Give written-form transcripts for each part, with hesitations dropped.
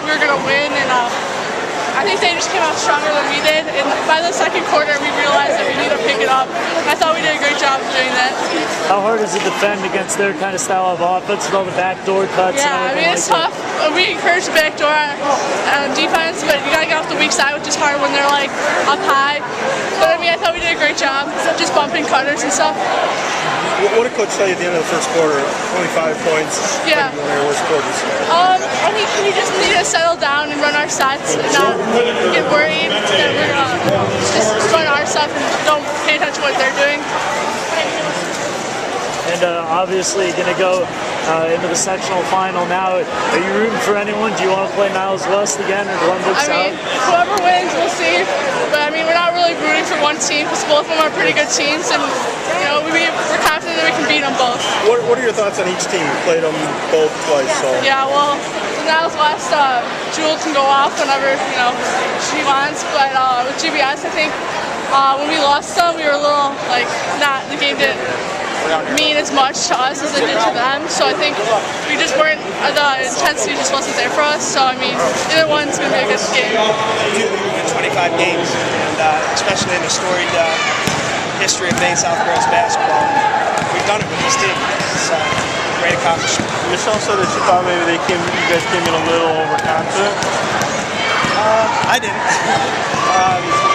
we were going to win, and I think they just came out stronger than we did, and by the second quarter we realized that we need to pick it up. I thought we did a great job of doing that. How hard is it to defend against their kind of style of offense with all the backdoor cuts? Yeah, I mean, it's tough. We encourage the backdoor defense, but you gotta get off the weak side, which is hard when they're like up high. But I mean, I thought we did a great job, just bumping cutters and stuff. What did Coach tell you at the end of the first quarter? Only 5 points. Yeah. One of your worst quarters. I think we just need to settle down and run our sets and not get worried that we're gonna just run our stuff and don't pay attention to what they're doing. And obviously going to go into the sectional final now. Are you rooting for anyone? Do you want to play Niles West again or London South? I mean, whoever wins, we'll see. But I mean, we're not really rooting for one team because both of them are pretty good teams, and you know, we're confident that we can beat them both. What are your thoughts on each team? You played them both twice, so. Yeah, well, Niles West, Jewel can go off whenever she wants, but with GBS, I think when we lost them, we were a little like the game didn't mean as much to us as it did to them. So I think we just weren't, the intensity just wasn't there for us. So I mean, either one's going to be a good game. 25 games, and especially in the storied history of Maine South girls basketball, we've done it with this team. It's a great accomplishment. Michelle said that she thought maybe you guys came in a little overconfident. I didn't.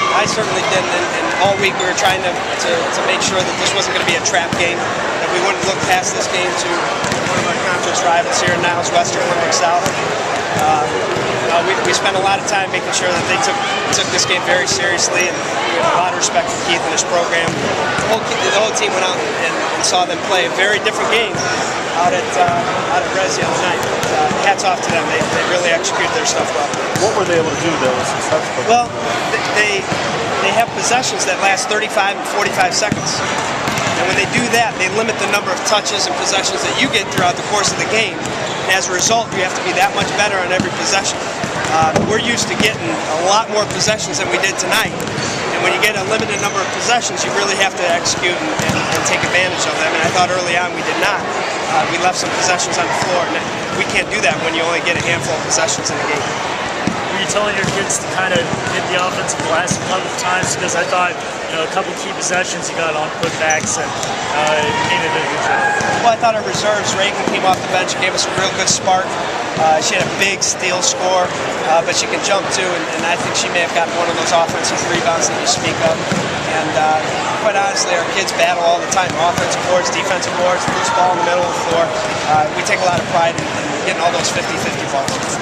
I certainly didn't, and all week we were trying to make sure that this wasn't going to be a trap game, that we wouldn't look past this game to one of our conference rivals here in Niles West or Olympic South. We spent a lot of time making sure that they took this game very seriously, and we have a lot of respect for Keith and his program. The whole team went out and saw them play a very different game out at Res the other night. Hats off to them. They really executed their stuff well. What were they able to do that was successful? Well, they have possessions that last 35 and 45 seconds. And when they do that, they limit the number of touches and possessions that you get throughout the course of the game. And as a result, you have to be that much better on every possession. We're used to getting a lot more possessions than we did tonight. And when you get a limited number of possessions, you really have to execute and take advantage of them. And I thought early on we did not. We left some possessions on the floor, and we can't do that when you only get a handful of possessions in a game. Were you telling your kids to kind of hit the offensive glass a couple of times? Because I thought, a couple key possessions you got on putbacks and you did a good job. Well, I thought our reserves, Reagan came off the bench and gave us a real good spark. She had a big steal score, but she can jump too, and I think she may have gotten one of those offensive rebounds that you speak of. And quite honestly, our kids battle all the time. Offensive boards, defensive boards, loose ball in the middle of the floor. We take a lot of pride in getting all those 50-50 balls.